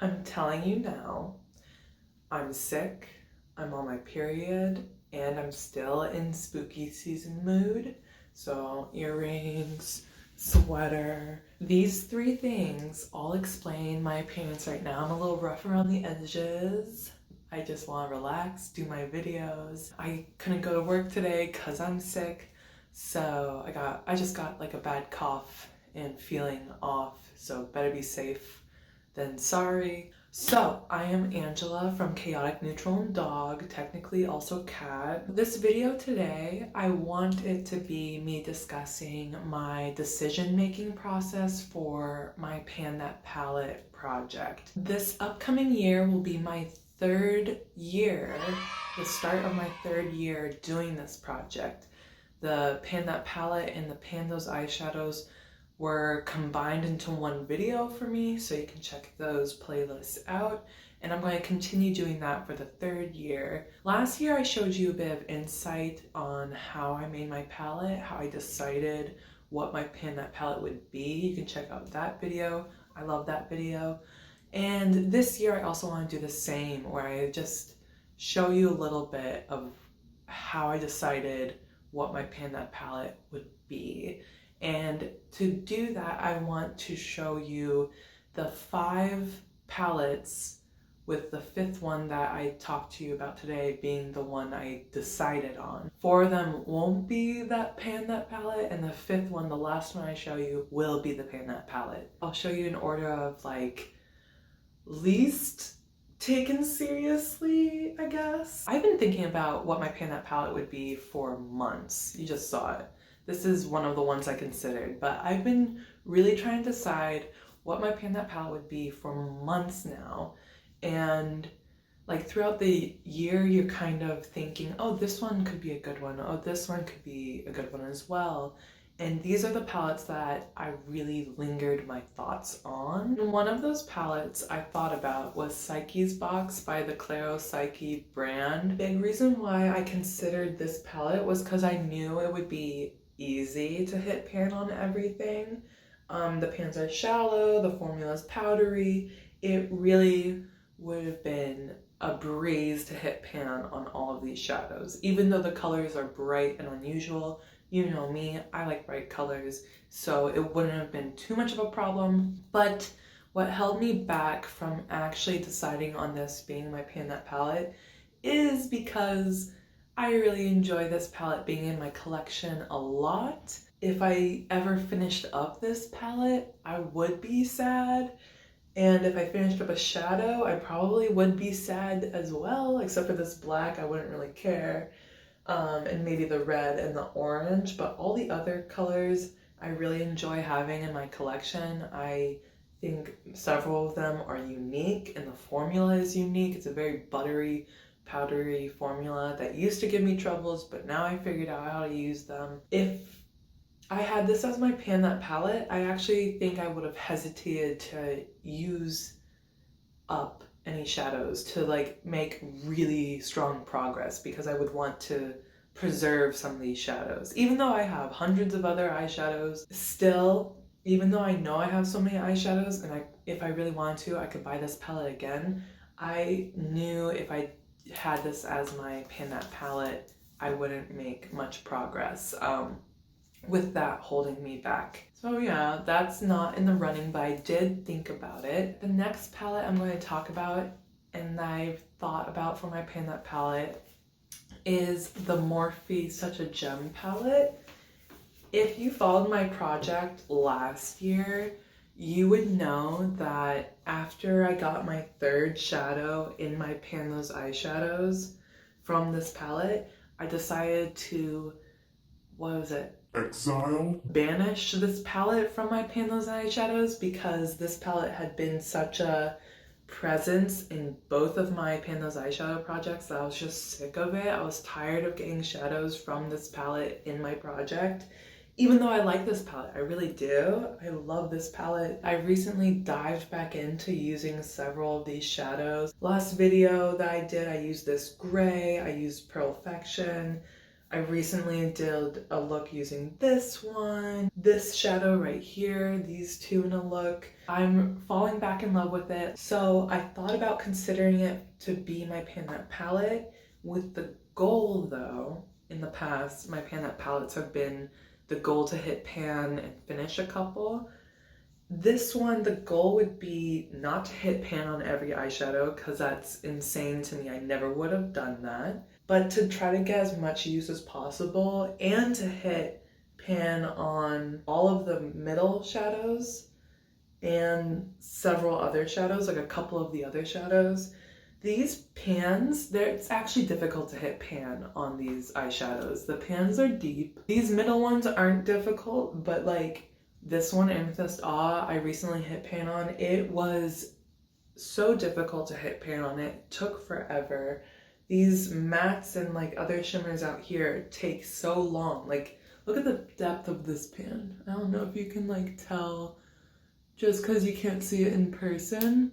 I'm telling you now, I'm sick, I'm on my period, and I'm still in spooky season mood. So earrings, sweater, these three things all explain my appearance right now. I'm a little rough around the edges. I just want to relax, do my videos. I couldn't go to work today because I'm sick. So I just got like a bad cough and feeling off. So better be safe than sorry. So, I am Angela from Chaotic Neutral and Dog, technically also cat. This video today, I want it to be me discussing my decision-making process for my Pan That Palette project. This upcoming year will be my third year, the start of my third year doing this project. The Pan That Palette and the Pan Those Eyeshadows were combined into one video for me, so you can check those playlists out. And I'm going to continue doing that for the third year. Last year I showed you a bit of insight on how I made my palette, how I decided what my Pan That palette would be. You can check out that video. I love that video. And this year I also want to do the same, where I just show you a little bit of how I decided what my Pan That palette would be. And to do that, I want to show you the 5 palettes, with the 5th one that I talked to you about today being the one I decided on. 4 of them won't be that Pan That palette, and the 5th one, the last one I show you, will be the Pan That palette. I'll show you in order of like least taken seriously, I guess. I've been thinking about what my Pan That palette would be for months. You just saw it. This is one of the ones I considered, but I've been really trying to decide what my Pan That palette would be for months now. And like throughout the year, you're kind of thinking, oh, this one could be a good one. Oh, this one could be a good one as well. And these are the palettes that I really lingered my thoughts on. And one of those palettes I thought about was Psyche's Box by the Claro Psyche brand. Big reason why I considered this palette was because I knew it would be easy to hit pan on everything. The pans are shallow, the formula is powdery. It really would have been a breeze to hit pan on all of these shadows. Even though the colors are bright and unusual, you know me, I like bright colors, so it wouldn't have been too much of a problem. But what held me back from actually deciding on this being my Pan That palette is because I really enjoy this palette being in my collection a lot. If I ever finished up this palette, I would be sad. And if I finished up a shadow, I probably would be sad as well, except for this black, I wouldn't really care. And maybe the red and the orange, but all the other colors I really enjoy having in my collection. I think several of them are unique and the formula is unique. It's a very buttery, powdery formula that used to give me troubles, but now I figured out how to use them. If I had this as my Pan That palette, I actually think I would have hesitated to use up any shadows to like make really strong progress, because I would want to preserve some of these shadows. Even though I have hundreds of other eyeshadows, still, even though I know I have so many eyeshadows and if I really wanted to, I could buy this palette again, I knew if I had this as my Pan That palette, I wouldn't make much progress. With that holding me back. So yeah, that's not in the running, but I did think about it. The next palette I'm going to talk about and I've thought about for my Pan That palette is the Morphe Such A Gem palette. If you followed my project last year, you would know that after I got my 3rd shadow in my Pan Those Eyeshadows from this palette, I decided to, banish this palette from my Pan Those Eyeshadows, because this palette had been such a presence in both of my Pan Those Eyeshadow projects that I was just sick of it. I was tired of getting shadows from this palette in my project. Even though I like this palette, I really do. I love this palette. I recently dived back into using several of these shadows. Last video that I did, I used this gray, I used Perfection, I recently did a look using this one, this shadow right here, these two in a look. I'm falling back in love with it. So I thought about considering it to be my Pan That palette with the goal though, in the past, my Pan That palettes have been the goal to hit pan and finish a couple. This one, the goal would be not to hit pan on every eyeshadow because that's insane to me. I never would have done that. But to try to get as much use as possible and to hit pan on all of the middle shadows and several other shadows, like a couple of the other shadows. These pans, it's actually difficult to hit pan on these eyeshadows. The pans are deep. These middle ones aren't difficult, but like this one, Amethyst Awe, I recently hit pan on. It was so difficult to hit pan on. It took forever. These mattes and like other shimmers out here take so long. Like, look at the depth of this pan. I don't know if you can like tell just because you can't see it in person.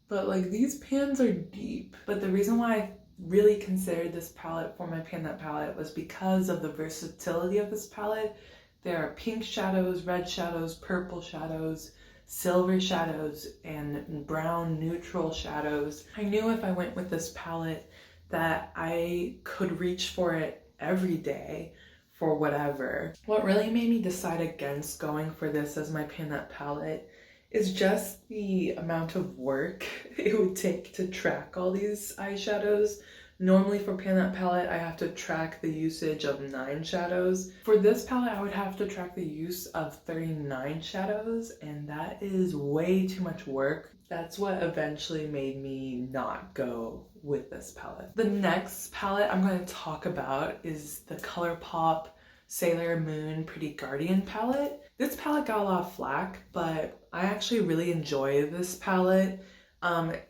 But like these pans are deep. But the reason why I really considered this palette for my Pan That palette was because of the versatility of this palette. There are pink shadows, red shadows, purple shadows, silver shadows, and brown neutral shadows. I knew if I went with this palette that I could reach for it every day for whatever. What really made me decide against going for this as my Pan That palette is just the amount of work it would take to track all these eyeshadows. Normally for Pan That palette, I have to track the usage of 9 shadows. For this palette, I would have to track the use of 39 shadows, and that is way too much work. That's what eventually made me not go with this palette. The next palette I'm going to talk about is the ColourPop Sailor Moon Pretty Guardian palette. This palette got a lot of flack, but I actually really enjoy this palette.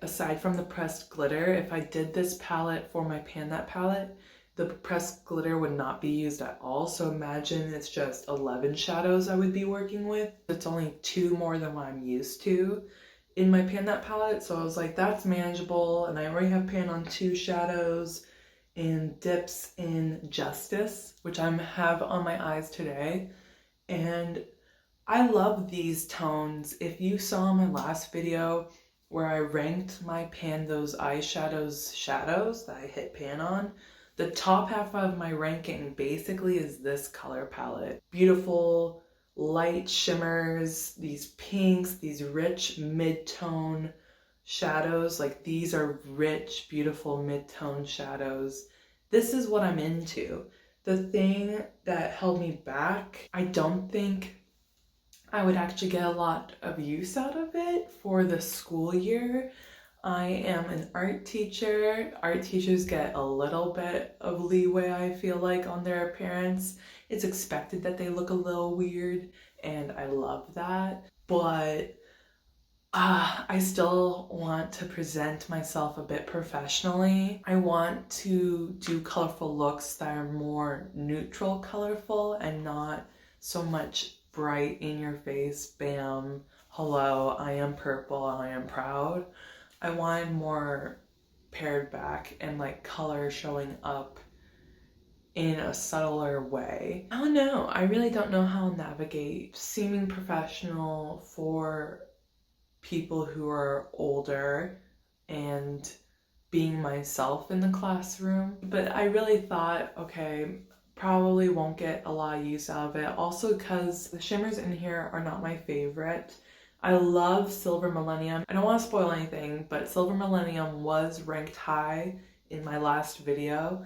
Aside from the pressed glitter, if I did this palette for my Pan That palette, the pressed glitter would not be used at all. So imagine it's just 11 shadows I would be working with. It's only 2 more than what I'm used to in my Pan That palette. So I was like, that's manageable. And I already have pan on 2 shadows and dips in Justice, which I have on my eyes today. And I love these tones. If you saw my last video where I ranked my pan those eyeshadows shadows that I hit pan on, the top half of my ranking basically is this color palette. Beautiful light shimmers, these pinks, these rich mid-tone shadows. Like these are rich, beautiful mid-tone shadows. This is what I'm into. The thing that held me back, I don't think I would actually get a lot of use out of it for the school year. I am an art teacher. Art teachers get a little bit of leeway, I feel like, on their appearance. It's expected that they look a little weird, and I love that. But I still want to present myself a bit professionally. I want to do colorful looks that are more neutral colorful and not so much bright in your face, bam, hello, I am purple, I am proud. I wanted more pared back and like color showing up in a subtler way. I don't know, I really don't know how to navigate seeming professional for people who are older and being myself in the classroom. But I really thought, okay, probably won't get a lot of use out of it. Also because the shimmers in here are not my favorite. I love Silver Millennium. I don't want to spoil anything, but Silver Millennium was ranked high in my last video.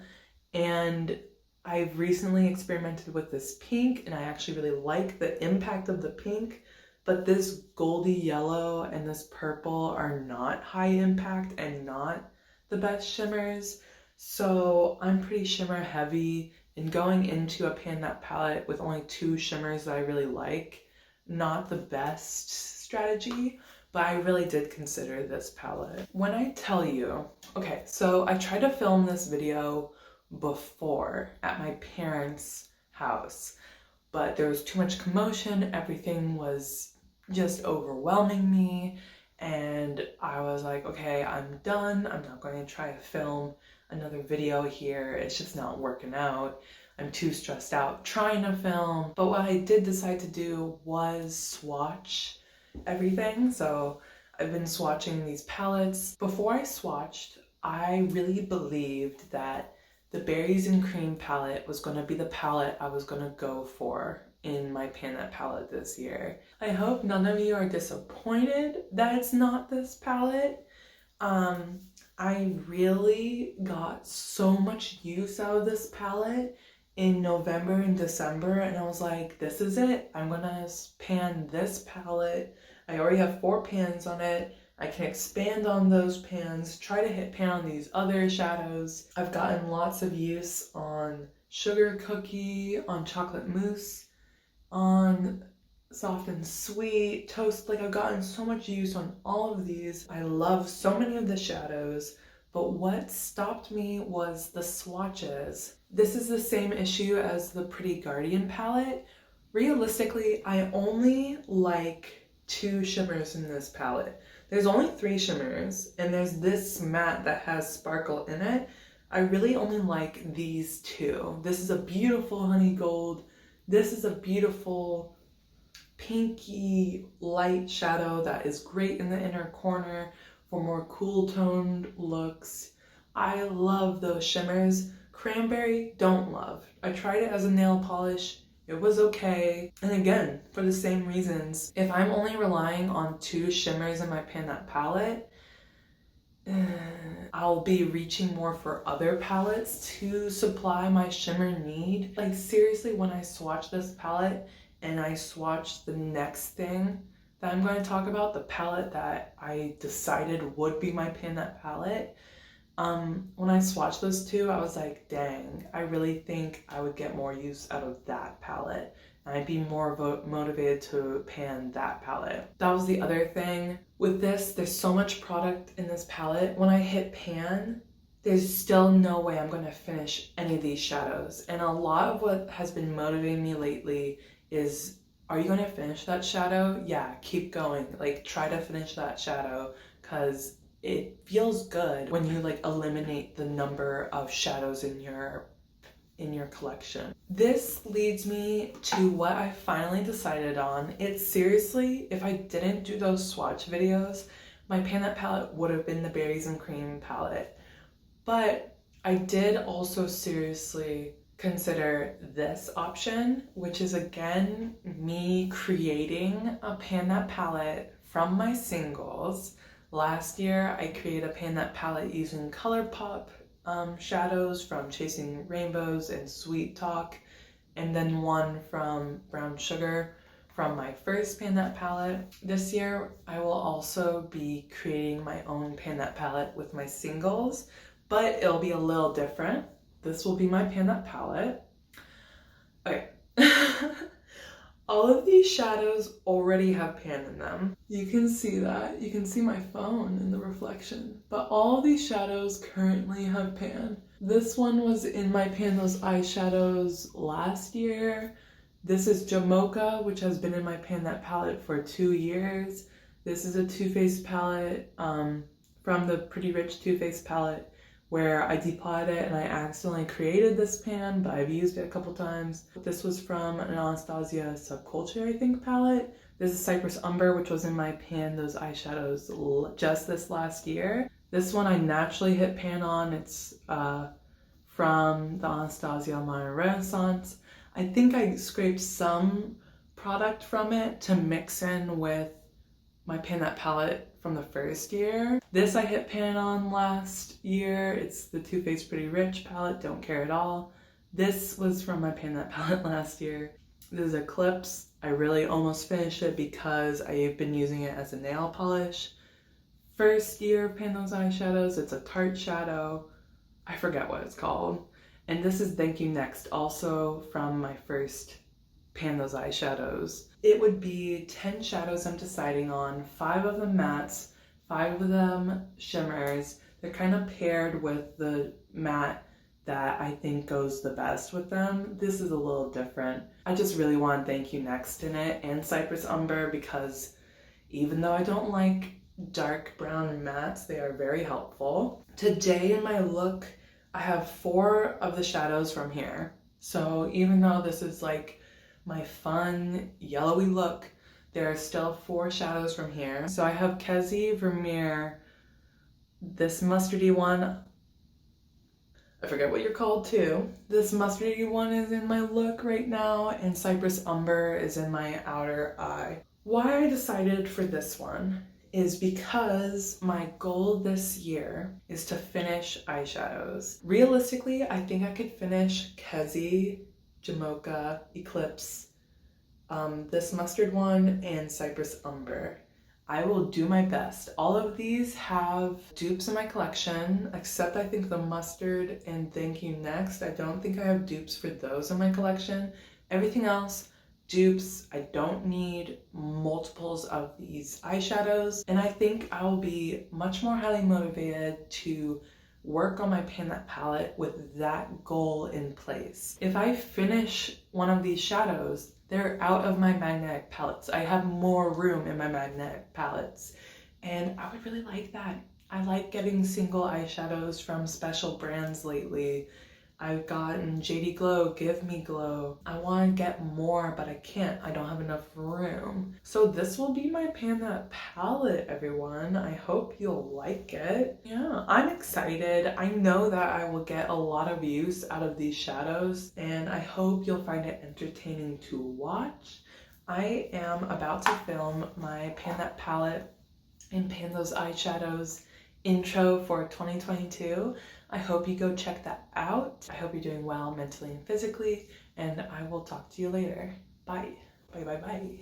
And I've recently experimented with this pink, and I actually really like the impact of the pink. But this goldy yellow and this purple are not high impact and not the best shimmers. So I'm pretty shimmer heavy, and going into a Pan That palette with only 2 shimmers that I really like, not the best strategy, but I really did consider this palette. When I tell you, okay, so I tried to film this video before at my parents' house, but there was too much commotion, everything was just overwhelming me, and I was like, okay, I'm done, I'm not going to try to film another video here. It's just not working out. I'm too stressed out trying to film. But what I did decide to do was swatch everything. So I've been swatching these palettes. Before I swatched, I really believed that the Berries and Cream palette was going to be the palette I was going to go for in my Pan That palette this year. I hope none of you are disappointed that it's not this palette. I really got so much use out of this palette in November and December, and I was like, this is it. I'm gonna pan this palette. I already have 4 pans on it. I can expand on those pans, try to hit pan on these other shadows. I've gotten lots of use on Sugar Cookie, on Chocolate Mousse, on Soft and Sweet, Toast. Like, I've gotten so much use on all of these. I love so many of the shadows. But what stopped me was the swatches. This is the same issue as the Pretty Guardian palette. Realistically, I only like 2 shimmers in this palette. There's only 3 shimmers, and there's this matte that has sparkle in it. I really only like these 2. This is a beautiful honey gold. This is a beautiful pinky light shadow that is great in the inner corner for more cool toned looks. I love those shimmers. Cranberry, don't love. I tried it as a nail polish. It was okay. And again, for the same reasons, if I'm only relying on 2 shimmers in my Pan That palette, I'll be reaching more for other palettes to supply my shimmer need. Like, seriously, when I swatch this palette and I swatch the next thing that I'm going to talk about, the palette that I decided would be my Pan That palette, when I swatched those 2, I was like, dang, I really think I would get more use out of that palette. And I'd be more motivated to pan that palette. That was the other thing. With this, there's so much product in this palette. When I hit pan, there's still no way I'm going to finish any of these shadows. And a lot of what has been motivating me lately is, are you going to finish that shadow? Yeah, keep going. Like, try to finish that shadow, because it feels good when you like eliminate the number of shadows in your collection. This leads me to what I finally decided on. It's seriously, if I didn't do those swatch videos, my Pan That palette would have been the Berries and Cream palette. But I did also seriously consider this option, which is again me creating a Pan That palette from my singles. Last year I created a Pan That palette using ColourPop shadows from Chasing Rainbows and Sweet Talk, and then one from Brown Sugar from my first Pan That palette. This year I will also be creating my own Pan That palette with my singles, but it'll be a little different. This will be my Pan That palette. Okay. All of these shadows already have pan in them. You can see that. You can see my phone in the reflection. But all these shadows currently have pan. This one was in my Pan Those Eyeshadows last year. This is Jamocha, which has been in my Pan That palette for 2 years. This is a Too Faced palette from the Pretty Rich Too Faced palette, where I depotted it and I accidentally created this pan, but I've used it a couple times. This was from an Anastasia Subculture, I think, palette. This is Cypress Umber, which was in my Pan Those Eyeshadows just this last year. This one I naturally hit pan on. It's from the Anastasia Modern Renaissance. I think I scraped some product from it to mix in with my Pan That palette from the first year. This I hit pan on last year. It's the Too Faced Pretty Rich palette, Don't Care At All. This was from my Pan That palette last year. This is Eclipse. I really almost finished it because I've been using it as a nail polish. First year of Pan Those Eyeshadows. It's a Tarte shadow. I forget what it's called. And this is Thank You Next, also from my first Pan Those Eyeshadows. It would be 10 shadows I'm deciding on, 5 of them mattes, 5 of them shimmers. They're kind of paired with the matte that I think goes the best with them. This is a little different. I just really want Thank You Next in it, and Cypress Umber, because even though I don't like dark brown mattes, they are very helpful. Today in my look, I have 4 of the shadows from here. So even though this is like my fun yellowy look, there are still 4 shadows from here. So I have Kezi, Vermeer, this mustardy one, I forget what you're called too. This mustardy one is in my look right now, and Cypress Umber is in my outer eye. Why I decided for this one is because my goal this year is to finish eyeshadows. Realistically, I think I could finish Kezi, Jamocha, Eclipse, this mustard one, and Cypress Umber. I will do my best. All of these have dupes in my collection, except I think the mustard and Thank You Next. I don't think I have dupes for those in my collection. Everything else, dupes. I don't need multiples of these eyeshadows. And I think I will be much more highly motivated to work on my Pan That palette with that goal in place. If I finish one of these shadows, they're out of my magnetic palettes. I have more room in my magnetic palettes, and I would really like that. I like getting single eyeshadows from special brands lately. I've gotten JD Glow, Give Me Glow. I want to get more, but I can't. I don't have enough room. So this will be my Pan That palette, everyone. I hope you'll like it. Yeah, I'm excited. I know that I will get a lot of use out of these shadows, and I hope you'll find it entertaining to watch. I am about to film my Pan That palette and Pan Those eyeshadows intro for 2022. I hope you go check that out. I hope you're doing well mentally and physically, and I will talk to you later. Bye. Bye, bye, bye.